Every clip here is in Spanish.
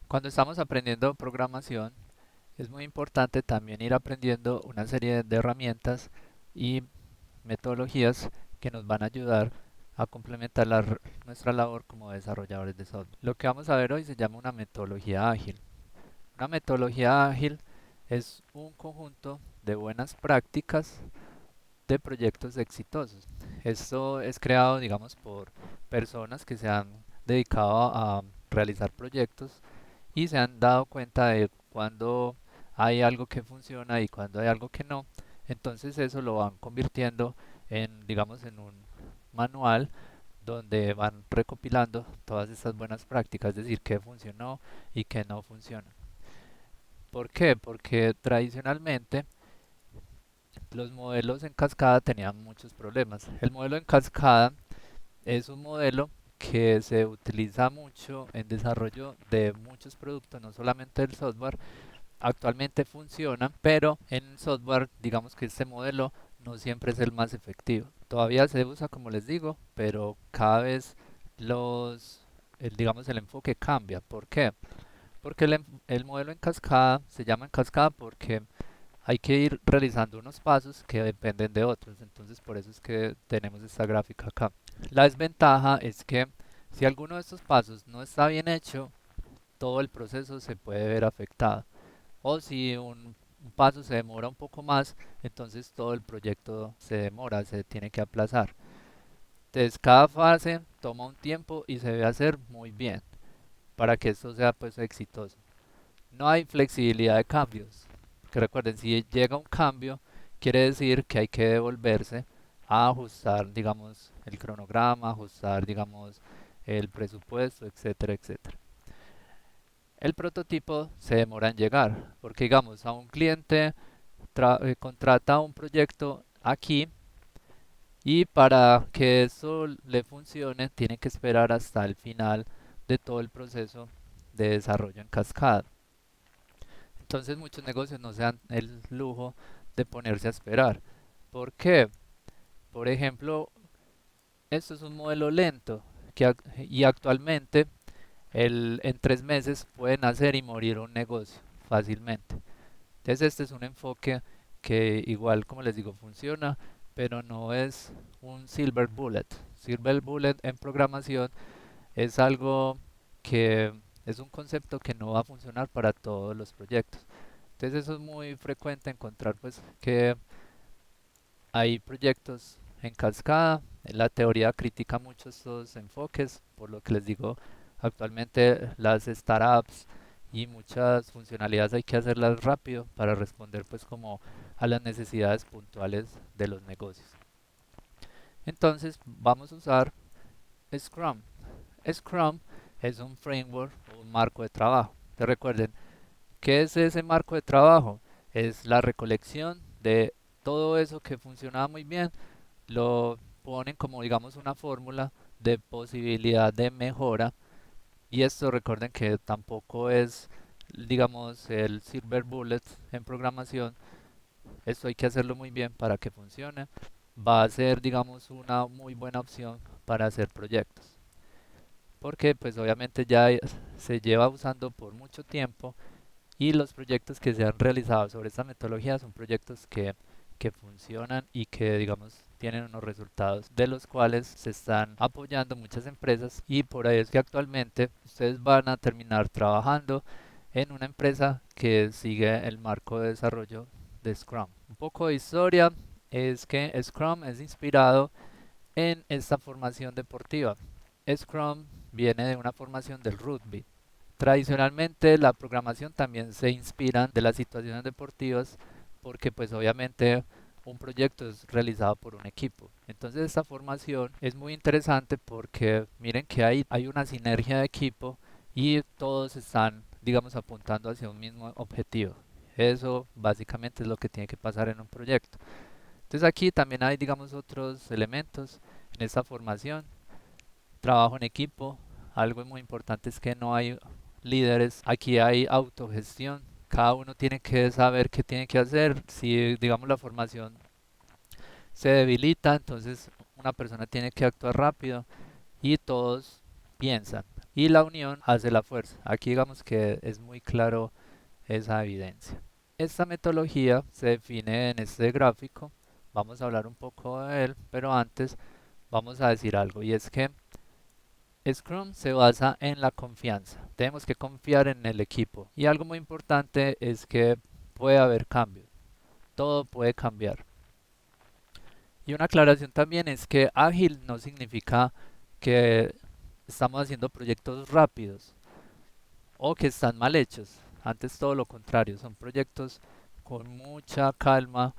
Cuando estamos aprendiendo programación, es muy importante también ir aprendiendo una serie de herramientas y metodologías que nos van a ayudar a complementar nuestra labor como desarrolladores de software. Lo que vamos a ver hoy se llama una metodología ágil. Una metodología ágil es un conjunto de buenas prácticas de proyectos exitosos. Esto es creado, digamos, por personas que se han dedicado a realizar proyectos y se han dado cuenta de cuando hay algo que funciona y cuando hay algo que no. Entonces eso lo van convirtiendo en, digamos, en un manual donde van recopilando todas estas buenas prácticas, es decir, qué funcionó y qué no funciona. ¿Por qué? Porque tradicionalmente los modelos en cascada tenían muchos problemas. El modelo en cascada es un modelo que se utiliza mucho en desarrollo de muchos productos, no solamente el software. Actualmente funciona, pero en software, digamos que este modelo no siempre es el más efectivo. Todavía se usa, como les digo, pero cada vez digamos, el enfoque cambia. ¿Por qué? Porque el modelo en cascada se llama en cascada porque hay que ir realizando unos pasos que dependen de otros. Entonces, por eso es que tenemos esta gráfica acá. La desventaja es que si alguno de estos pasos no está bien hecho, todo el proceso se puede ver afectado. O si un paso se demora un poco más, entonces todo el proyecto se demora, se tiene que aplazar. Entonces, cada fase toma un tiempo y se debe hacer muy bien para que esto sea pues exitoso. No hay flexibilidad de cambios. Que recuerden, si llega un cambio, quiere decir que hay que devolverse a ajustar, digamos, el cronograma, ajustar, digamos, el presupuesto, etcétera, etcétera. El prototipo se demora en llegar, porque digamos, a un cliente contrata un proyecto aquí y para que eso le funcione tiene que esperar hasta el final de todo el proceso de desarrollo en cascada. Entonces muchos negocios no se dan el lujo de ponerse a esperar. ¿Por qué? Por ejemplo, esto es un modelo lento y actualmente en 3 meses puede nacer y morir un negocio fácilmente. Entonces este es un enfoque que igual como les digo funciona, pero no es un silver bullet. Silver bullet en programación es algo que es un concepto que no va a funcionar para todos los proyectos. Entonces eso es muy frecuente encontrar pues que hay proyectos en cascada. La teoría critica mucho estos enfoques, por lo que les digo, actualmente las startups y muchas funcionalidades hay que hacerlas rápido para responder pues como a las necesidades puntuales de los negocios. Entonces vamos a usar Scrum. Scrum es un framework o un marco de trabajo. Te recuerden, ¿qué es ese marco de trabajo? Es la recolección de todo eso que funcionaba muy bien, lo ponen como digamos una fórmula de posibilidad de mejora y esto recuerden que tampoco es digamos el silver bullet en programación, esto hay que hacerlo muy bien para que funcione, va a ser digamos una muy buena opción para hacer proyectos porque pues obviamente ya se lleva usando por mucho tiempo y los proyectos que se han realizado sobre esta metodología son proyectos que funcionan y que, digamos, tienen unos resultados de los cuales se están apoyando muchas empresas y por ahí es que actualmente ustedes van a terminar trabajando en una empresa que sigue el marco de desarrollo de Scrum. Un poco de historia es que Scrum es inspirado en esta formación deportiva. Scrum viene de una formación del rugby. Tradicionalmente la programación también se inspira de las situaciones deportivas porque pues obviamente un proyecto es realizado por un equipo. Entonces esta formación es muy interesante porque miren que hay una sinergia de equipo y todos están digamos apuntando hacia un mismo objetivo. Eso básicamente es lo que tiene que pasar en un proyecto. Entonces aquí también hay digamos otros elementos en esta formación, trabajo en equipo. Algo muy importante es que no hay líderes, aquí hay autogestión. Cada uno tiene que saber qué tiene que hacer. Si, digamos, la formación se debilita, entonces una persona tiene que actuar rápido y todos piensan. y la unión hace la fuerza. Aquí digamos que es muy claro esa evidencia. Esta metodología se define en este gráfico. Vamos a hablar un poco de él, pero antes vamos a decir algo y es que Scrum se basa en la confianza. Tenemos que confiar en el equipo y algo muy importante es que puede haber cambios. Todo puede cambiar. Y una aclaración también es que ágil no significa que estamos haciendo proyectos rápidos o que están mal hechos. Antes todo lo contrario, son proyectos con mucha calma,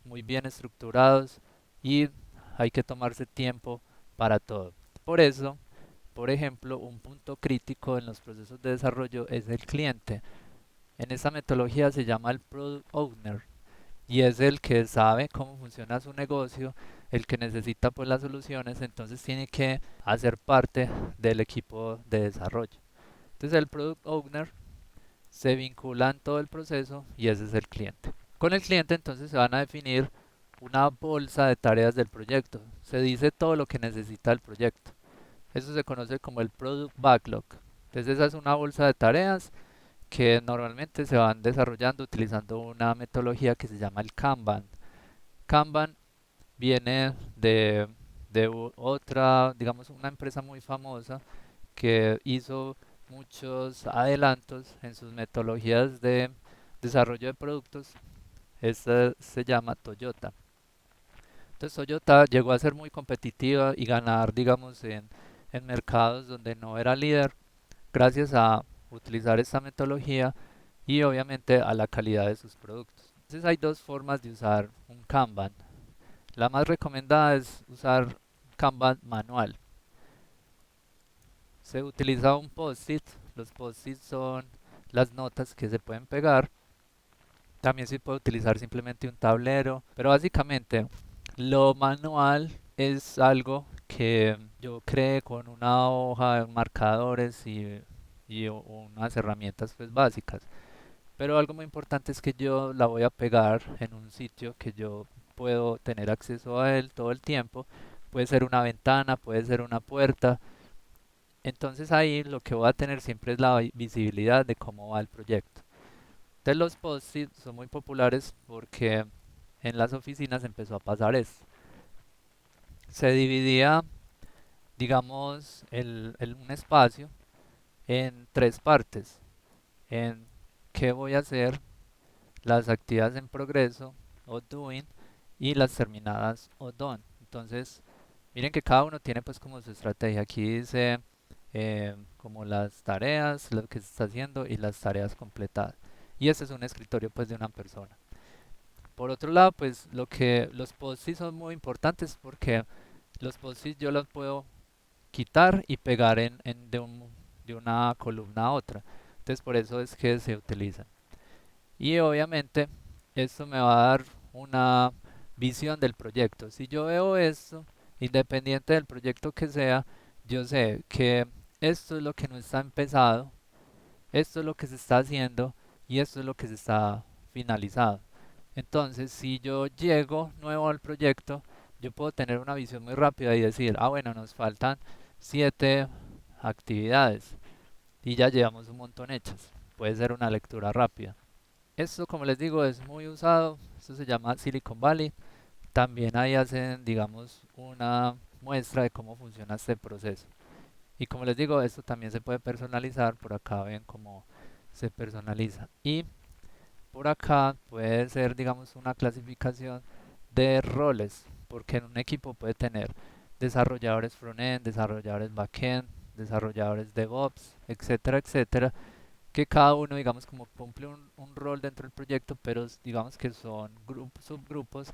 muy bien estructurados y hay que tomarse tiempo para todo. Por eso, por ejemplo, un punto crítico en los procesos de desarrollo es el cliente. En esta metodología se llama el Product Owner y es el que sabe cómo funciona su negocio, el que necesita pues las soluciones, entonces tiene que hacer parte del equipo de desarrollo. Entonces el Product Owner se vincula en todo el proceso y ese es el cliente. Con el cliente entonces se van a definir una bolsa de tareas del proyecto. Se dice todo lo que necesita el proyecto. Eso se conoce como el Product Backlog. Entonces esa es una bolsa de tareas que normalmente se van desarrollando utilizando una metodología que se llama el Kanban. Kanban viene de otra, digamos, una empresa muy famosa que hizo muchos adelantos en sus metodologías de desarrollo de productos. Esta se llama Toyota. Entonces Toyota llegó a ser muy competitiva y ganar, digamos, en mercados donde no era líder gracias a utilizar esta metodología y obviamente a la calidad de sus productos. Entonces hay dos formas de usar un Kanban. La más recomendada es usar Kanban manual. Se utiliza un post-it. Los post-it son las notas que se pueden pegar. También se puede utilizar simplemente un tablero. Pero básicamente lo manual es algo que yo creé con una hoja, marcadores y unas herramientas pues básicas. Pero algo muy importante es que yo la voy a pegar en un sitio que yo puedo tener acceso a él todo el tiempo. Puede ser una ventana, puede ser una puerta. Entonces ahí lo que voy a tener siempre es la visibilidad de cómo va el proyecto. Entonces los post-it son muy populares porque en las oficinas empezó a pasar esto. Se dividía, digamos, un espacio en tres partes. En qué voy a hacer, las actividades en progreso o doing y las terminadas o done. Entonces, miren que cada uno tiene pues como su estrategia. Aquí dice como las tareas, lo que se está haciendo y las tareas completadas. Y este es un escritorio pues de una persona. Por otro lado, pues lo que los post-its son muy importantes porque los post-its yo los puedo quitar y pegar de una columna a otra. Entonces por eso es que se utilizan. Y obviamente esto me va a dar una visión del proyecto. Si yo veo esto, independiente del proyecto que sea, yo sé que esto es lo que no está empezado, esto es lo que se está haciendo y esto es lo que se está finalizado. Entonces, si yo llego nuevo al proyecto, yo puedo tener una visión muy rápida y decir, ah, bueno, nos faltan 7 actividades y ya llevamos un montón hechas. Puede ser una lectura rápida. Esto, como les digo, es muy usado. Esto se llama Silicon Valley. También ahí hacen, digamos, una muestra de cómo funciona este proceso. Y como les digo, esto también se puede personalizar. Por acá ven cómo se personaliza. Y por acá puede ser, digamos, una clasificación de roles. Porque en un equipo puede tener desarrolladores front-end, desarrolladores back-end, desarrolladores DevOps, etcétera, etcétera, que cada uno, digamos, como cumple un rol dentro del proyecto, pero digamos que son subgrupos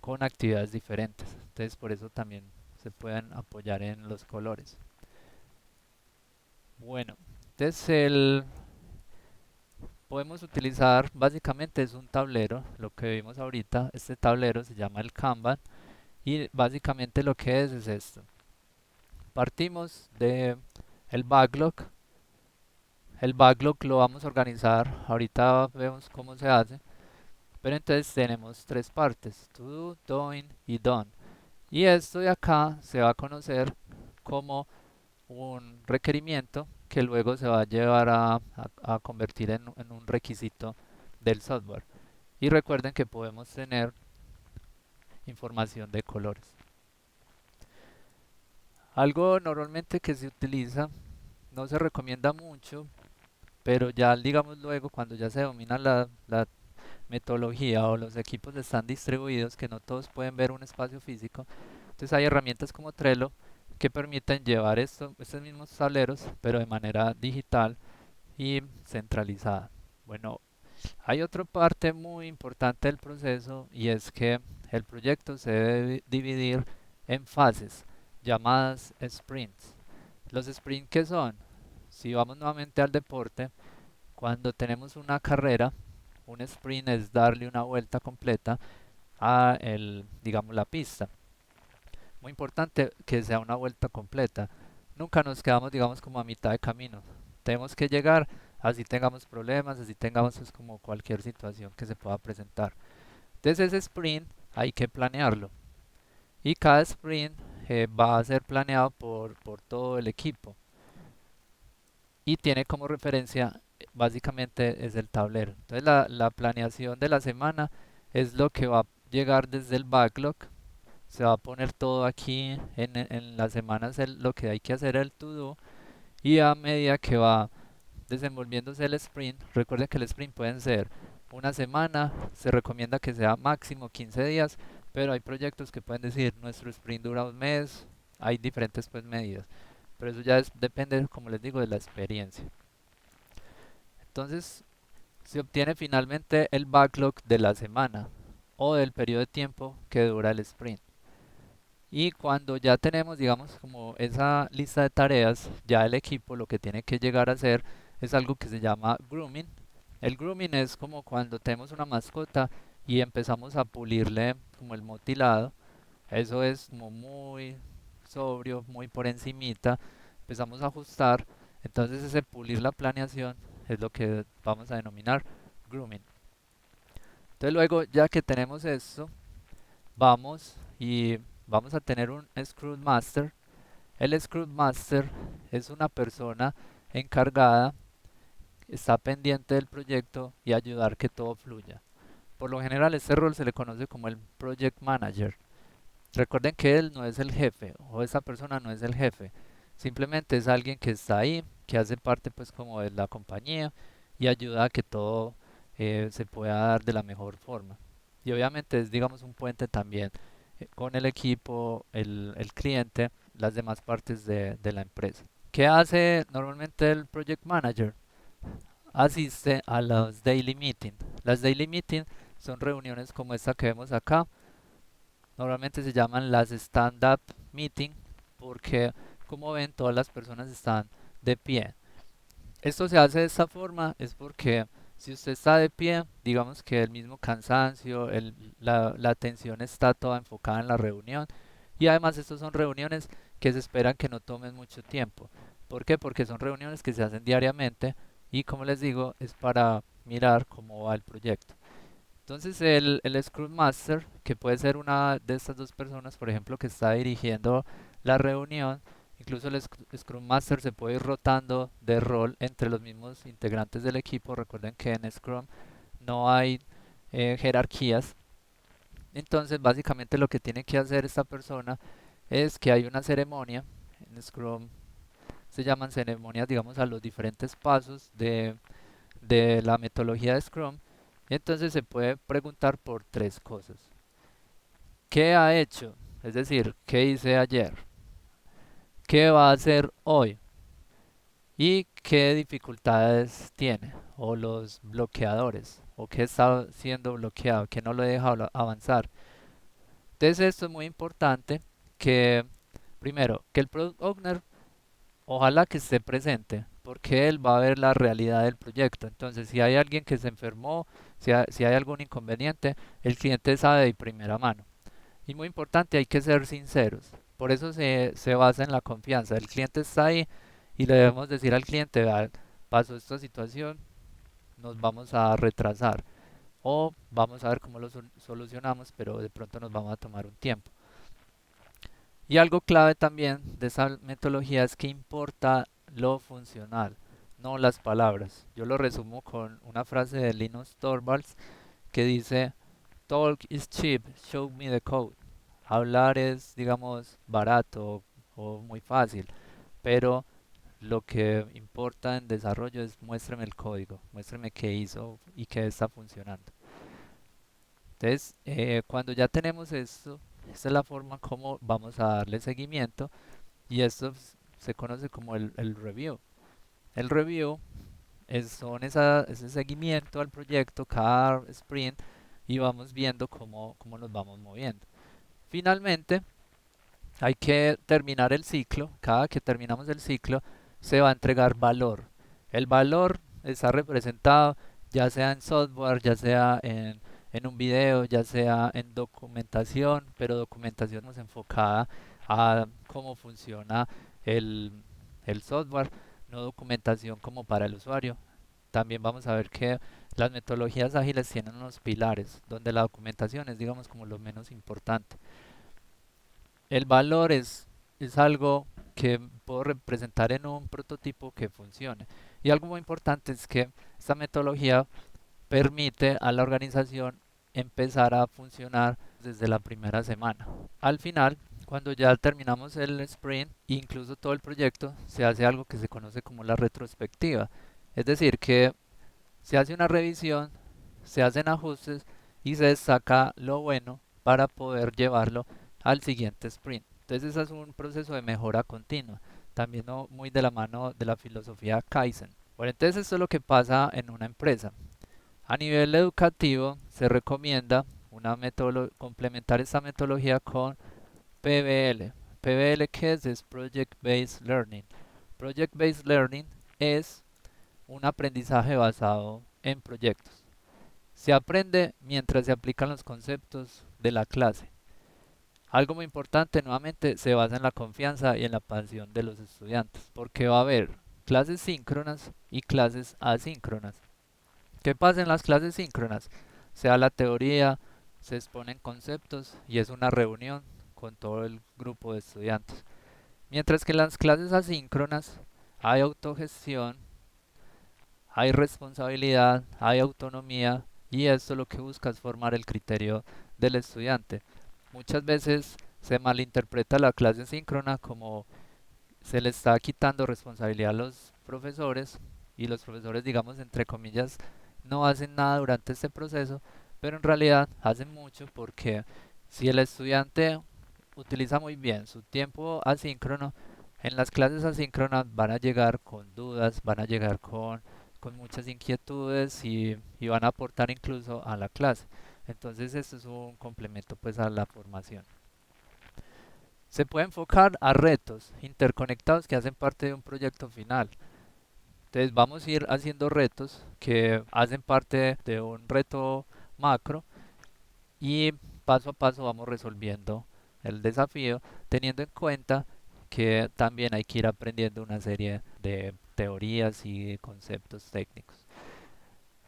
con actividades diferentes. Entonces, por eso también se pueden apoyar en los colores. Bueno, entonces podemos utilizar, básicamente es un tablero, lo que vimos ahorita, este tablero se llama el Kanban y básicamente lo que es esto. Partimos de el backlog. El backlog lo vamos a organizar, ahorita vemos cómo se hace. Pero entonces tenemos tres partes, to do, doing y done. Y esto de acá se va a conocer como un requerimiento que luego se va a llevar a convertir en un requisito del software. Y recuerden que podemos tener información de colores. Algo normalmente que se utiliza, no se recomienda mucho, pero ya digamos luego cuando ya se domina la metodología o los equipos están distribuidos, que no todos pueden ver un espacio físico, entonces hay herramientas como Trello que permiten llevar estos mismos tableros, pero de manera digital y centralizada. Bueno, hay otra parte muy importante del proceso y es que el proyecto se debe dividir en fases llamadas sprints. Los sprints, ¿qué son? Si vamos nuevamente al deporte, cuando tenemos una carrera, un sprint es darle una vuelta completa a digamos, la pista. Muy importante que sea una vuelta completa. Nunca nos quedamos, digamos, como a mitad de camino. Tenemos que llegar, así tengamos problemas, así tengamos pues, como cualquier situación que se pueda presentar. Entonces ese sprint hay que planearlo. Y cada sprint va a ser planeado por todo el equipo. Y tiene como referencia, básicamente, es el tablero. Entonces la planeación de la semana es lo que va a llegar desde el backlog. Se va a poner todo aquí en las semanas lo que hay que hacer el to do y a medida que va desenvolviéndose el sprint, recuerden que el sprint pueden ser una semana, se recomienda que sea máximo 15 días, pero hay proyectos que pueden decir nuestro sprint dura un mes, hay diferentes pues medidas, pero eso ya depende, como les digo, de la experiencia. Entonces se obtiene finalmente el backlog de la semana o del periodo de tiempo que dura el sprint. Y cuando ya tenemos, digamos, como esa lista de tareas, ya el equipo lo que tiene que llegar a hacer es algo que se llama grooming. El grooming es como cuando tenemos una mascota y empezamos a pulirle como el motilado. Eso es como muy sobrio, muy por encimita. Empezamos a ajustar. Entonces ese pulir la planeación es lo que vamos a denominar grooming. Entonces luego, ya que tenemos esto, vamos y vamos a tener un Scrum Master. El Scrum Master es una persona encargada, está pendiente del proyecto y ayudar que todo fluya. Por lo general este rol se le conoce como el Project Manager. Recuerden que él no es el jefe o esa persona no es el jefe. Simplemente es alguien que está ahí, que hace parte pues como de la compañía y ayuda a que todo se pueda dar de la mejor forma. Y obviamente es digamos un puente también con el equipo, el cliente, las demás partes de la empresa. ¿Qué hace normalmente el project manager? Asiste a los daily meeting. Las daily meeting son reuniones como esta que vemos acá. Normalmente se llaman las stand-up meeting porque como ven todas las personas están de pie. Esto se hace de esta forma es porque si usted está de pie, digamos que el mismo cansancio, la atención está toda enfocada en la reunión y además estas son reuniones que se esperan que no tomen mucho tiempo. ¿Por qué? Porque son reuniones que se hacen diariamente y como les digo es para mirar cómo va el proyecto. Entonces el Scrum Master, que puede ser una de estas dos personas, por ejemplo, que está dirigiendo la reunión, incluso el Scrum Master se puede ir rotando de rol entre los mismos integrantes del equipo. Recuerden que en Scrum no hay jerarquías. Entonces, básicamente lo que tiene que hacer esta persona es que hay una ceremonia. En Scrum se llaman ceremonias, digamos, a los diferentes pasos de la metodología de Scrum. Y entonces se puede preguntar por tres cosas. ¿Qué ha hecho? Es decir, ¿qué hice ayer? ¿Qué va a hacer hoy? ¿Y qué dificultades tiene? O los bloqueadores. ¿O qué está siendo bloqueado? ¿Qué no lo deja avanzar? Entonces esto es muy importante que, primero, que el Product Owner ojalá que esté presente, porque él va a ver la realidad del proyecto. Entonces, si hay alguien que se enfermó, si hay algún inconveniente, el cliente sabe de primera mano. Y muy importante, hay que ser sinceros. Por eso se basa en la confianza. El cliente está ahí y le debemos decir al cliente, "Vea, pasó esta situación, nos vamos a retrasar o vamos a ver cómo lo solucionamos, pero de pronto nos vamos a tomar un tiempo". Y algo clave también de esa metodología es que importa lo funcional, no las palabras. Yo lo resumo con una frase de Linus Torvalds que dice, Talk is cheap, show me the code. Hablar es, digamos, barato o muy fácil, pero lo que importa en desarrollo es muéstreme el código, muéstreme qué hizo y qué está funcionando. Entonces, cuando ya tenemos esto, esta es la forma como vamos a darle seguimiento y esto se conoce como el review. El review son ese seguimiento al proyecto cada sprint y vamos viendo cómo nos vamos moviendo. Finalmente, hay que terminar el ciclo. Cada que terminamos el ciclo, se va a entregar valor. El valor está representado ya sea en software, ya sea en un video, ya sea en documentación, pero documentación más enfocada a cómo funciona el, el software, no documentación como para el usuario. También vamos a ver que las metodologías ágiles tienen unos pilares, donde la documentación es, digamos, como lo menos importante. El valor es algo que puedo representar en un prototipo que funcione. Y algo muy importante es que esta metodología permite a la organización empezar a funcionar desde la primera semana. Al final, cuando ya terminamos el sprint, incluso todo el proyecto, se hace algo que se conoce como la retrospectiva. Es decir, que se hace una revisión, se hacen ajustes y se destaca lo bueno para poder llevarlo al siguiente sprint. Entonces, ese es un proceso de mejora continua, también muy de la mano de la filosofía Kaizen. Bueno, entonces esto es lo que pasa en una empresa. A nivel educativo, se recomienda complementar esta metodología con PBL. PBL, ¿qué es? Es Project Based Learning. Project Based Learning es un aprendizaje basado en proyectos. Se aprende mientras se aplican los conceptos de la clase. Algo muy importante, nuevamente, se basa en la confianza y en la pasión de los estudiantes, porque va a haber clases síncronas y clases asíncronas. ¿Qué pasa en las clases síncronas? Se da la teoría, se exponen conceptos y es una reunión con todo el grupo de estudiantes. Mientras que en las clases asíncronas hay autogestión, hay responsabilidad, hay autonomía y esto lo que busca es formar el criterio del estudiante. Muchas veces se malinterpreta la clase síncrona como se le está quitando responsabilidad a los profesores y los profesores, digamos, entre comillas, no hacen nada durante este proceso, pero en realidad hacen mucho porque si el estudiante utiliza muy bien su tiempo asíncrono, en las clases asíncronas van a llegar con dudas, van a llegar con muchas inquietudes y van a aportar incluso a la clase. Entonces esto es un complemento pues a la formación. Se puede enfocar a retos interconectados que hacen parte de un proyecto final. Entonces vamos a ir haciendo retos que hacen parte de un reto macro y paso a paso vamos resolviendo el desafío teniendo en cuenta que también hay que ir aprendiendo una serie de teorías y conceptos técnicos.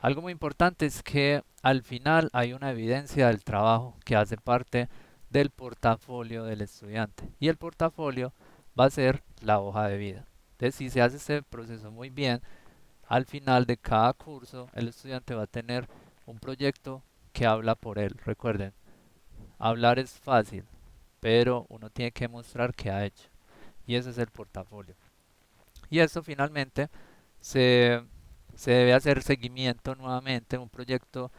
Algo muy importante es que al final hay una evidencia del trabajo que hace parte del portafolio del estudiante y el portafolio va a ser la hoja de vida. Entonces, si se hace este proceso muy bien, al final de cada curso el estudiante va a tener un proyecto que habla por él. Recuerden, hablar es fácil, pero uno tiene que mostrar qué ha hecho y ese es el portafolio. Y esto finalmente se, se debe hacer seguimiento nuevamente. Un proyecto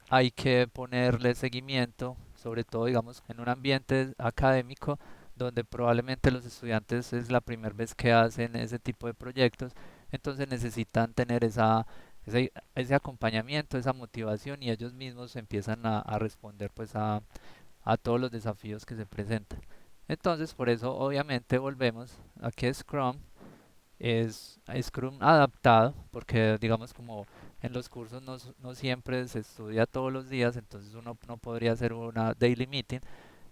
hay que ponerle seguimiento, sobre todo digamos en un ambiente académico donde probablemente los estudiantes es la primera vez que hacen ese tipo de proyectos, entonces necesitan tener ese acompañamiento, esa motivación y ellos mismos empiezan a responder pues a todos los desafíos que se presentan. Entonces por eso obviamente volvemos a que Scrum es Scrum adaptado, porque digamos como en los cursos no siempre se estudia todos los días, entonces uno no podría hacer una daily meeting.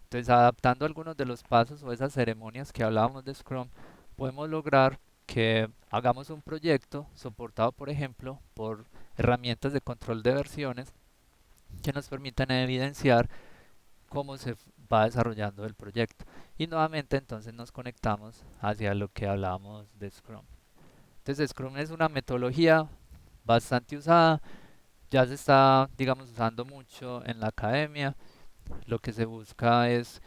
Entonces adaptando algunos de los pasos o esas ceremonias que hablábamos de Scrum, podemos lograr que hagamos un proyecto soportado, por ejemplo, por herramientas de control de versiones que nos permitan evidenciar cómo se va desarrollando el proyecto. Y nuevamente entonces nos conectamos hacia lo que hablábamos de Scrum. Entonces Scrum es una metodología bastante usada, ya se está, digamos, usando mucho en la academia. Lo que se busca es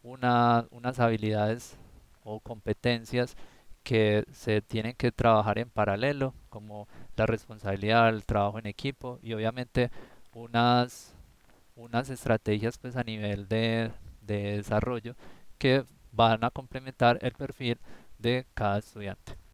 unas habilidades o competencias que se tienen que trabajar en paralelo, como la responsabilidad, el trabajo en equipo y obviamente unas, unas estrategias pues a nivel de desarrollo que van a complementar el perfil de cada estudiante.